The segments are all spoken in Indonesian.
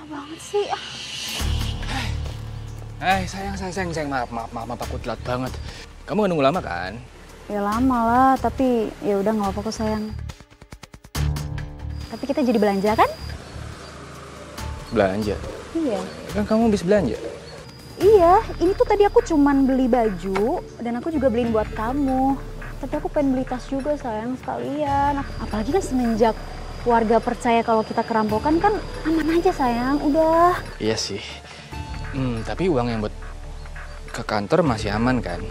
banget sih. Sayang, maaf, aku telat banget. Kamu gak nunggu lama kan? Ya lama lah, tapi ya udah nggak apa-apa kok sayang. Tapi kita jadi belanja kan? Belanja? Iya. Kan kamu habis belanja? Iya, ini tuh tadi aku cuman beli baju dan aku juga beliin buat kamu. Tapi aku pengen beli tas juga sayang sekalian. Apalagi kan semenjak warga percaya kalau kita kerampokan kan aman aja sayang, udah. Iya sih. Tapi uang yang buat ke kantor masih aman kan?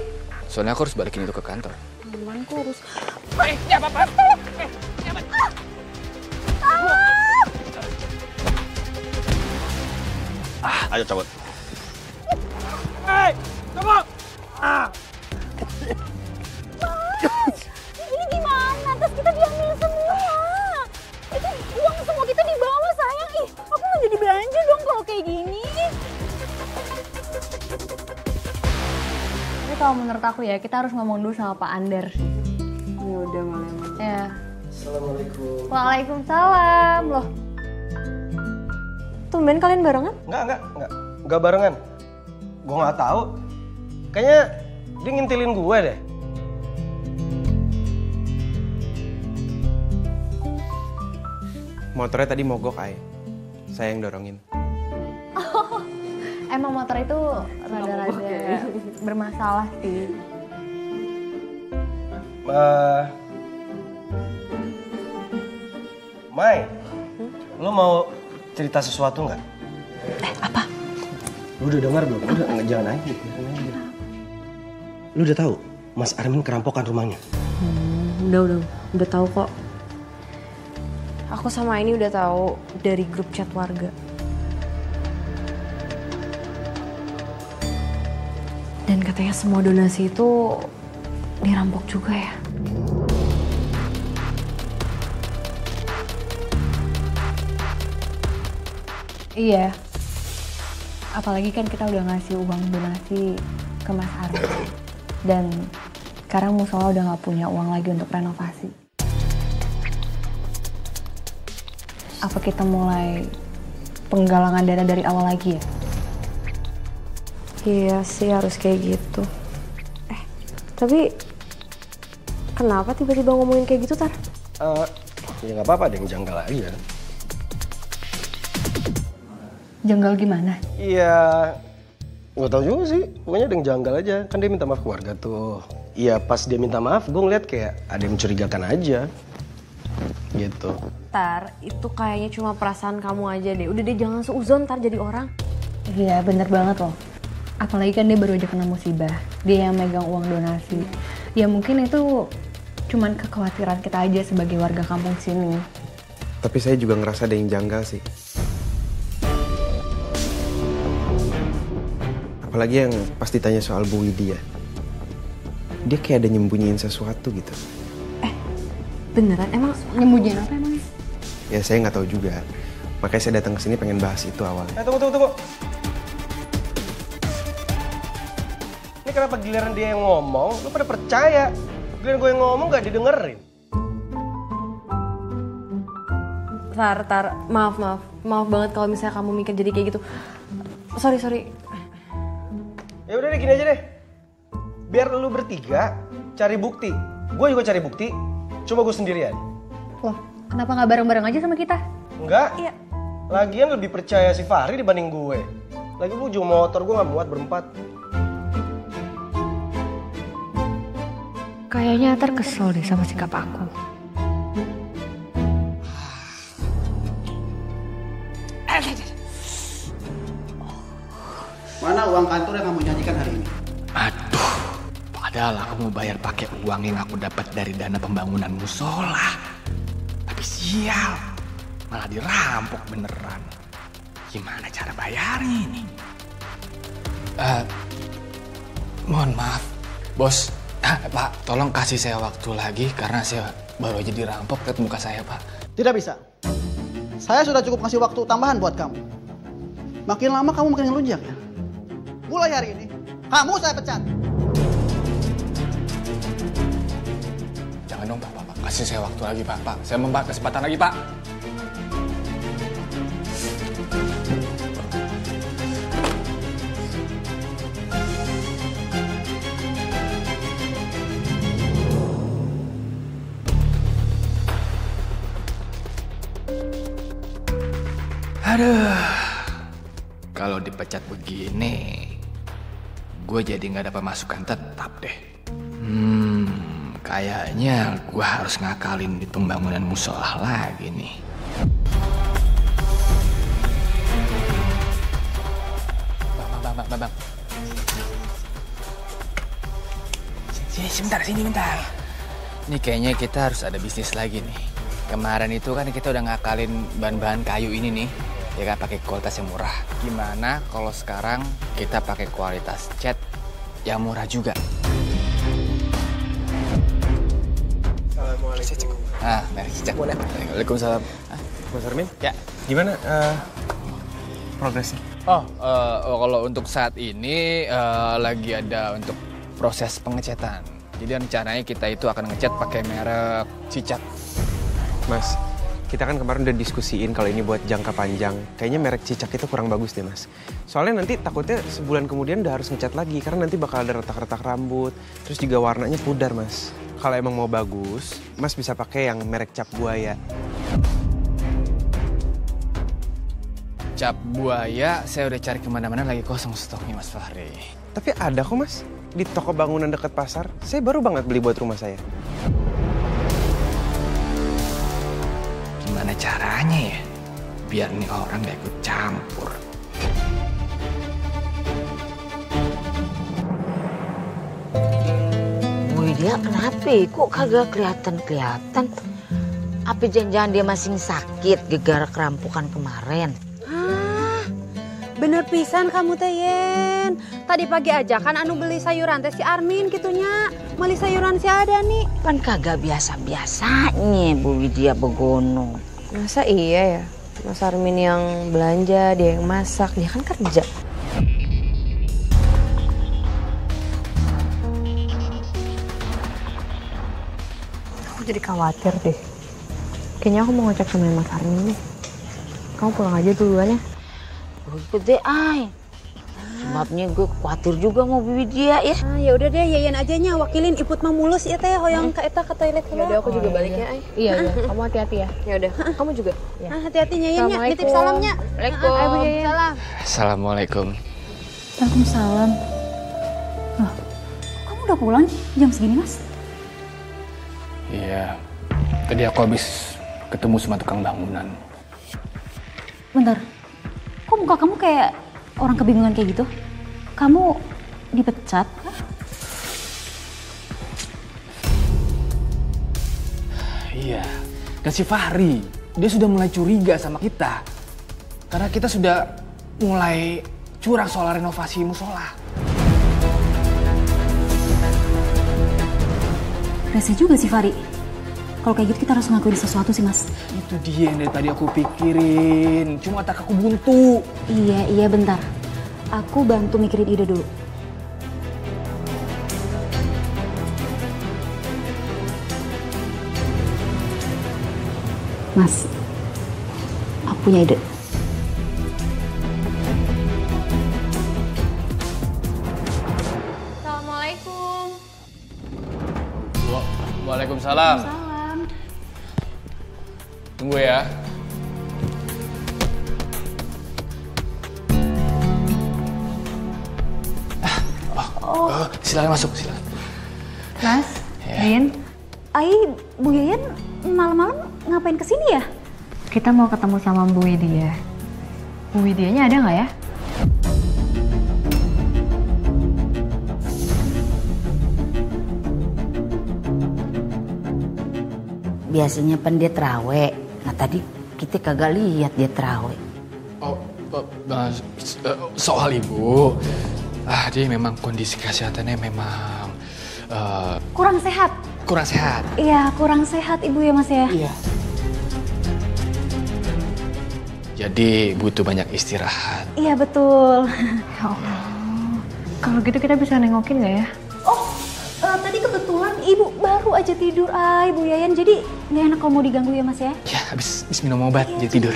Soalnya aku harus balikin itu ke kantor. Aman kok harus. Jangan apa-apa. Ayo cabut. Tunggu! Ini gimana? Tas kita diambil semua. Itu uang semua kita dibawa sayang. Ih, aku mau jadi belanja dong kalau kayak gini. Tapi kalau menurut aku ya, kita harus ngomong dulu sama Pak Ander sih. Ya udah malam. Ya. Assalamualaikum. Waalaikumsalam. Loh. Tumben kalian barengan? Enggak barengan. Gue nggak tahu. Kayaknya dia ngintilin gue deh. Motornya tadi mogok, Ay. Saya yang dorongin. Emang motor itu rada-rada bermasalah sih. Mai, lo mau cerita sesuatu nggak? Apa? Lu udah dengar belum? Udah, jangan nangis. Lu udah tahu Mas Armin kerampokan rumahnya? Udah tahu kok. Aku sama ini udah tahu dari grup chat warga. Dan katanya semua donasi itu dirampok juga ya. Iya. Apalagi kan kita udah ngasih uang donasi ke Mas Armin. Dan sekarang musola udah nggak punya uang lagi untuk renovasi. Apa kita mulai penggalangan dana dari awal lagi ya? Iya sih harus kayak gitu. Tapi kenapa tiba-tiba ngomongin kayak gitu, Tar? Ya nggak apa-apa, ada yang janggal aja. Janggal gimana? Iya, nggak tahu juga sih. Pokoknya ada yang janggal aja. Kan dia minta maaf keluarga tuh. Iya, pas dia minta maaf, gue ngeliat kayak ada yang mencurigakan aja. Gitu. Tar, itu kayaknya cuma perasaan kamu aja deh. Udah deh, jangan seuzon Tar jadi orang. Iya, bener banget loh. Apalagi kan dia baru aja kena musibah. Dia yang megang uang donasi. Ya mungkin itu cuman kekhawatiran kita aja sebagai warga kampung sini. Tapi saya juga ngerasa ada yang janggal sih. Apalagi yang pas ditanya soal Bu Widya. Dia kayak ada nyembunyiin sesuatu gitu. Beneran? Emang Nyembunyiin apa emang? Ya saya nggak tahu juga. Makanya saya datang ke sini pengen bahas itu awalnya. Tunggu. Ini kenapa giliran dia yang ngomong, lu pada percaya? Giliran gue yang ngomong gak didengerin. Tar, maaf banget kalau misalnya kamu mikir jadi kayak gitu. Sorry. Ya udah deh, gini aja deh. Biar lu bertiga cari bukti. Gue juga cari bukti. Coba gue sendirian. Loh, kenapa nggak bareng-bareng aja sama kita? Enggak. Iya. Lagian lebih percaya si Fahri dibanding gue. Lagi gue juga motor, gue gak muat berempat. Kayaknya Tar kesel deh sama sikap aku. Mana uang kantor yang kamu janjikan hari ini? Aduh, padahal aku mau bayar pakai uang yang aku dapat dari dana pembangunan musola. Tapi sial, malah dirampok beneran. Gimana cara bayarnya ini? Mohon maaf, bos. Pak, tolong kasih saya waktu lagi karena saya baru aja dirampok lihat muka saya, Pak. Tidak bisa. Saya sudah cukup kasih waktu tambahan buat kamu. Makin lama kamu makin ngelunjak ya. Mulai hari ini, kamu saya pecat. Jangan dong, Pak. Kasih saya waktu lagi, Pak. Saya membuat kesempatan lagi, Pak. Aduh, kalau dipecat begini, gue jadi nggak dapat masukan tetap deh. Kayaknya gue harus ngakalin di pembangunan musola lagi nih. Bang. Sini, sini bentar. Ini kayaknya kita harus ada bisnis lagi nih. Kemarin itu kan kita udah ngakalin bahan-bahan kayu ini nih, ya kan, pakai kualitas yang murah. Gimana kalau sekarang kita pakai kualitas cat yang murah juga? Assalamualaikum. Mari cicak. Waalaikumsalam. Mas Armin? Ya. Gimana progresnya? Kalau untuk saat ini lagi ada untuk proses pengecatan. Jadi rencananya kita itu akan ngecat pakai merek Cicak. Mas, kita kan kemarin udah diskusiin kalau ini buat jangka panjang. Kayaknya merek Cicak itu kurang bagus deh, Mas. Soalnya nanti takutnya sebulan kemudian udah harus ngecat lagi karena nanti bakal ada retak-retak rambut, terus juga warnanya pudar, Mas. Kalau emang mau bagus, Mas bisa pakai yang merek Cap Buaya. Cap Buaya, saya udah cari kemana-mana lagi kosong stoknya, Mas Fahri. Tapi ada kok, Mas. Di toko bangunan dekat pasar. Saya baru banget beli buat rumah saya. Gimana caranya ya? Biar nih orang gak ikut campur. Dia kenapa? Kok kagak kelihatan? Apa jangan-jangan dia masih sakit gegara kerampokan kemarin? Bener pisan kamu teh Yen. Tadi pagi aja kan anu beli sayuran teh si Armin gitunya. Beli sayuran si ada nih. Kan kagak biasa-biasanya Bu Widya begono. Masa iya ya? Mas Armin yang belanja, dia yang masak, dia kan kerja. Aku jadi khawatir deh. Kayaknya aku mau ngecek sama Mas Armin nih. Kamu pulang aja duluan ya. Ikut deh, ay. Sebabnya gue khawatir juga mau Bu Widya ya. Ya udah deh, Yayan aja nya wakilin iput mah mulus ya teh hoyong ka eta ke toilet heula. Udah aku juga balik ya, ay. Iya. Kamu hati-hati ya. Ya udah, kamu juga. Ya. Hati-hati Yayan nya, nitip salamnya. Waalaikumsalam. Salam. Assalamualaikum. Waalaikumsalam. Loh, kamu udah pulang jam segini, Mas? Iya, tadi aku habis ketemu sama tukang bangunan. Bentar, kok muka kamu kayak orang kebingungan kayak gitu? Kamu dipecat? Iya, dan si Fahri, dia sudah mulai curiga sama kita. Karena kita sudah mulai curang soal renovasi musola. Rese juga sih Fahri. Kalau kayak gitu kita harus ngelakuin sesuatu sih Mas. Itu dia yang dari tadi aku pikirin, cuma otak aku buntu. Iya bentar. Aku bantu mikirin ide dulu. Mas, aku punya ide. Assalamualaikum. Waalaikumsalam. Tunggu ya. Silakan masuk, silakan. Mas, Din, Bu Yayan malam-malam ngapain kesini ya? kita mau ketemu sama Bu Widya. Bu Widyanya ada nggak ya? Biasanya kan dia terawih. Nah tadi kita kagak lihat dia terawih. Soal ibu, dia memang kondisi kesehatannya memang Kurang sehat. kurang sehat. Iya, kurang sehat Ibu ya Mas ya? Iya. Jadi butuh banyak istirahat. Iya betul. Ya Allah. Kalau gitu kita bisa nengokin nggak ya? Tadi kebetulan Ibu baru aja tidur, Bu Yayan. Jadi nggak enak kalau mau diganggu ya Mas ya? Ya, habis minum obat jadi tidur.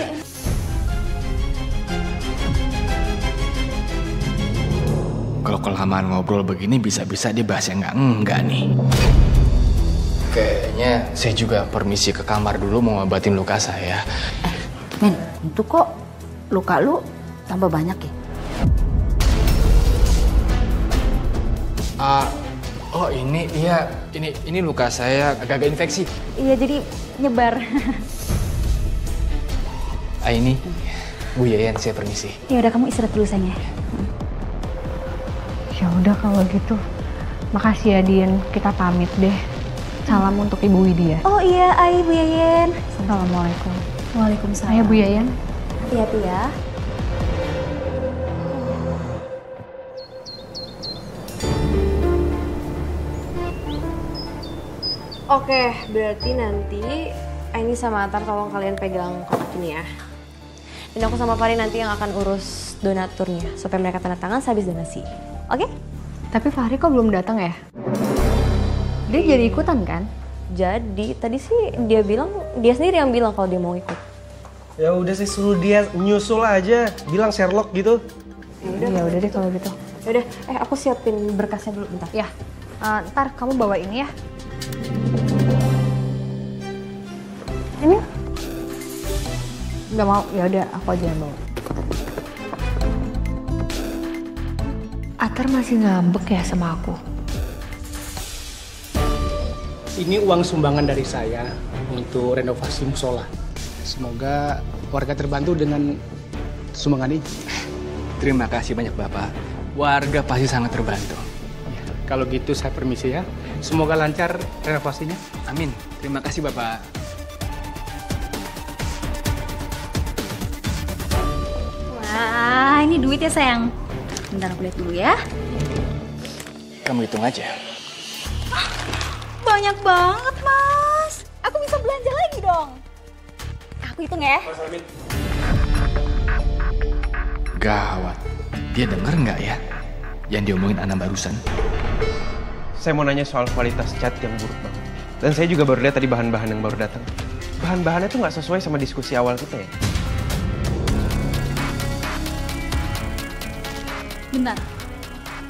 Kalau kelamaan ngobrol begini bisa-bisa dia bahas yang enggak nih. Kayaknya saya juga permisi ke kamar dulu mau ngobatin luka saya. Men, itu kok luka lu tambah banyak ya? Oh ini luka saya agak-agak infeksi. Iya, jadi nyebar. Ini Bu Yayan, saya permisi. Ya udah, kamu istirahat dulu sayang ya. Ya udah kalau gitu. Makasih ya Din, kita pamit deh. Salam untuk Ibu Widya. Oh iya, Ai Bu Yayan. Assalamualaikum. Waalaikumsalam. Ayo Bu Yayan. Hati-hati ya. Oke, berarti nanti Aini sama Atar tolong kalian pegang kotak ini ya. Dan aku sama Fari nanti yang akan urus donaturnya supaya mereka tanda tangan sehabis donasi. Oke? Tapi Fahri kok belum datang ya? Dia jadi ikutan kan? Jadi, tadi sih dia sendiri yang bilang kalau dia mau ikut. Ya udah sih, suruh dia nyusul aja, bilang Sherlock gitu. Ya udah deh kalau gitu. Ya udah, aku siapin berkasnya dulu bentar. Ya. Ntar kamu bawa ini ya. Ini? Nggak mau, ya udah aku aja yang bawa. Atar masih ngambek ya sama aku. Ini uang sumbangan dari saya untuk renovasi musola. Semoga warga terbantu dengan sumbangan ini. Terima kasih banyak Bapak. Warga pasti sangat terbantu. Ya, kalau gitu saya permisi ya. Semoga lancar renovasinya. Amin. Terima kasih Bapak. Wah, ini duit ya sayang. Bentar aku lihat dulu ya. Kamu hitung aja. Banyak banget, Mas. Aku bisa belanja lagi dong. Aku hitung ya. Gawat. Dia denger nggak ya yang diomongin Ana barusan? Saya mau nanya soal kualitas cat yang buruk banget. Dan saya juga baru lihat tadi bahan-bahan yang baru datang. Bahan-bahannya tuh nggak sesuai sama diskusi awal kita ya. Bentar.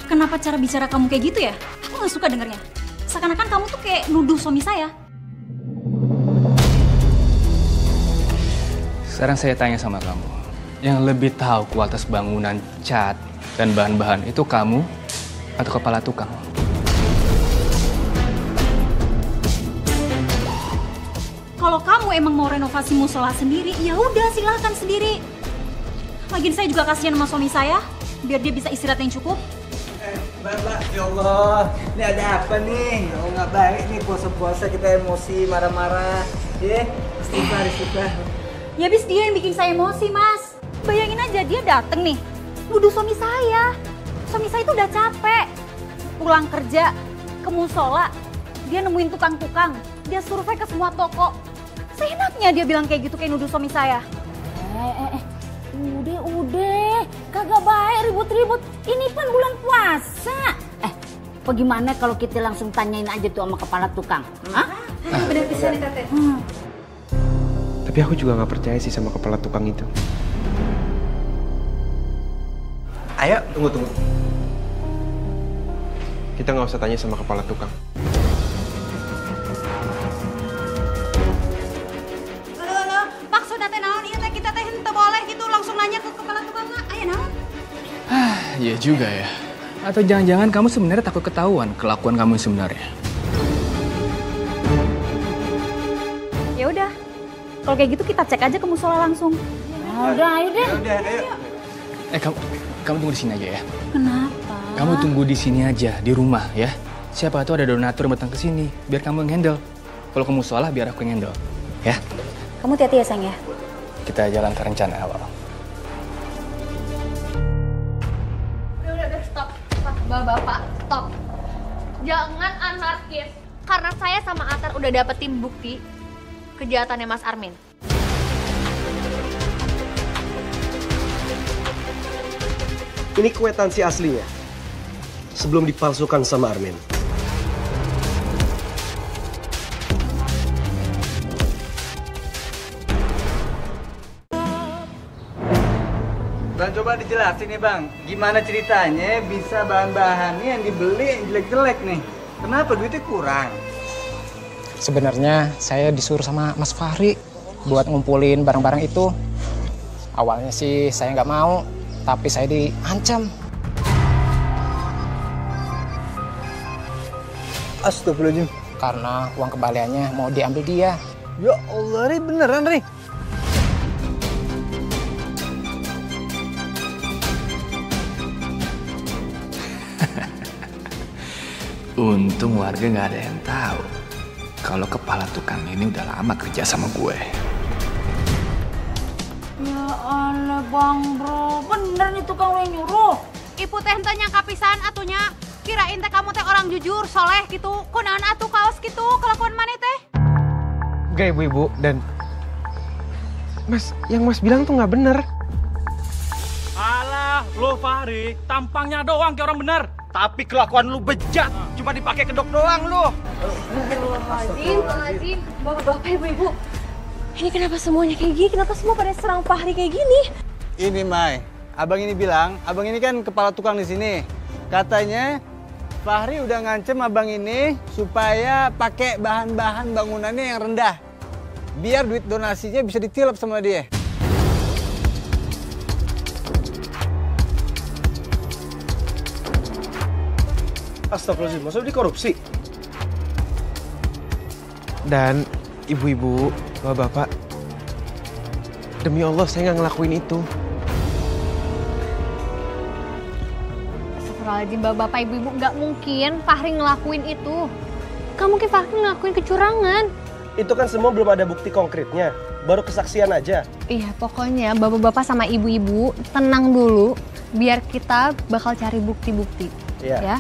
Kenapa cara bicara kamu kayak gitu ya? Aku nggak suka dengernya. Seakan-akan kamu tuh kayak nuduh suami saya. Sekarang saya tanya sama kamu. Yang lebih tahu kualitas bangunan, cat, dan bahan-bahan itu kamu atau kepala tukang? Kalau kamu emang mau renovasi musola sendiri, ya udah silakan sendiri. Lagian saya juga kasihan sama suami saya, biar dia bisa istirahat yang cukup. Mbak, ya Allah, ini ada apa nih? Oh nggak baik nih puasa-puasa kita emosi, marah-marah. Istighfar. Ya habis dia yang bikin saya emosi, Mas. Bayangin aja dia dateng nih, nuduh suami saya. Suami saya itu udah capek. Pulang kerja, ke musola, dia nemuin tukang-tukang, dia survei ke semua toko. Seenaknya dia bilang kayak gitu, kayak nuduh suami saya. Udah, kagak baik ribut-ribut. Ini kan bulan puasa. Bagaimana kalau kita langsung tanyain aja tuh sama kepala tukang? Hah? Bener bisa nih, Tete. Tapi aku juga nggak percaya sih sama kepala tukang itu. Ayo, tunggu. Kita nggak usah tanya sama kepala tukang. Halo, maksudnya teh naon ieu teh kita teh henteu boleh gitu langsung nanya ke kepala tukang mah. Aya naon? Iya juga ya. Atau jangan-jangan kamu sebenarnya takut ketahuan kelakuan kamu sebenarnya? Ya udah. Kalau kayak gitu kita cek aja ke musola langsung. Udah, ayo deh. Kamu tunggu di sini aja ya. Kenapa? Kamu tunggu di sini aja di rumah ya. Siapa tahu ada donatur yang datang ke sini, biar kamu yang handle. Kalau ke musola biar aku yang handle. Ya. Kamu hati-hati ya, sayang ya. Kita jalan ke rencana awal. Udah, stop. Bapak, stop. Jangan anarkis. Karena saya sama Atar udah dapetin bukti kejahatannya Mas Armin. Ini kwitansi aslinya. Sebelum dipalsukan sama Armin. Bang, coba dijelasin nih Bang, gimana ceritanya bisa bahan-bahannya yang dibeli yang jelek-jelek nih? Kenapa duitnya kurang? Sebenarnya saya disuruh sama Mas Fahri buat ngumpulin barang-barang itu. Awalnya sih saya nggak mau, tapi saya diancam. Astagfirullahaladzim. Karena uang kembaliannya mau diambil dia. Ya Allah, Ri, beneran, Ri? Untung warga nggak ada yang tahu kalau kepala tukang ini udah lama kerja sama gue. Ya Allah Bang Bro, bener nih tukang lo yang nyuruh. Ibu teh henteu nyangka pisan atunya. Kirain teh kamu teh orang jujur, soleh gitu. Kunaon atuh kaos gitu kelakuan maneh teh? Enggak ibu-ibu, dan Mas, yang Mas bilang tuh nggak bener. Alah, lo Fahri, tampangnya doang kayak orang bener. Tapi kelakuan lu bejat, cuma dipakai kedok doang lu. Astagfirullahaladzim, bapak-bapak, ibu-ibu. Ini kenapa semuanya kayak gini? Kenapa semua pada serang Fahri kayak gini? Ini Mai, abang ini bilang, abang ini kan kepala tukang di sini. Katanya Fahri udah ngancem abang ini supaya pakai bahan-bahan bangunannya yang rendah. Biar duit donasinya bisa ditilap sama dia. Astagfirullahaladzim, maksudnya dikorupsi? Dan ibu-ibu, bapak-bapak, demi Allah saya nggak ngelakuin itu. Astagfirullahaladzim, bapak ibu-ibu, nggak mungkin Fahri ngelakuin itu. Nggak mungkin Fahri ngelakuin kecurangan. Itu kan semua belum ada bukti konkretnya, baru kesaksian aja. Iya, pokoknya bapak-bapak sama ibu-ibu tenang dulu, biar kita bakal cari bukti-bukti. Iya. Ya.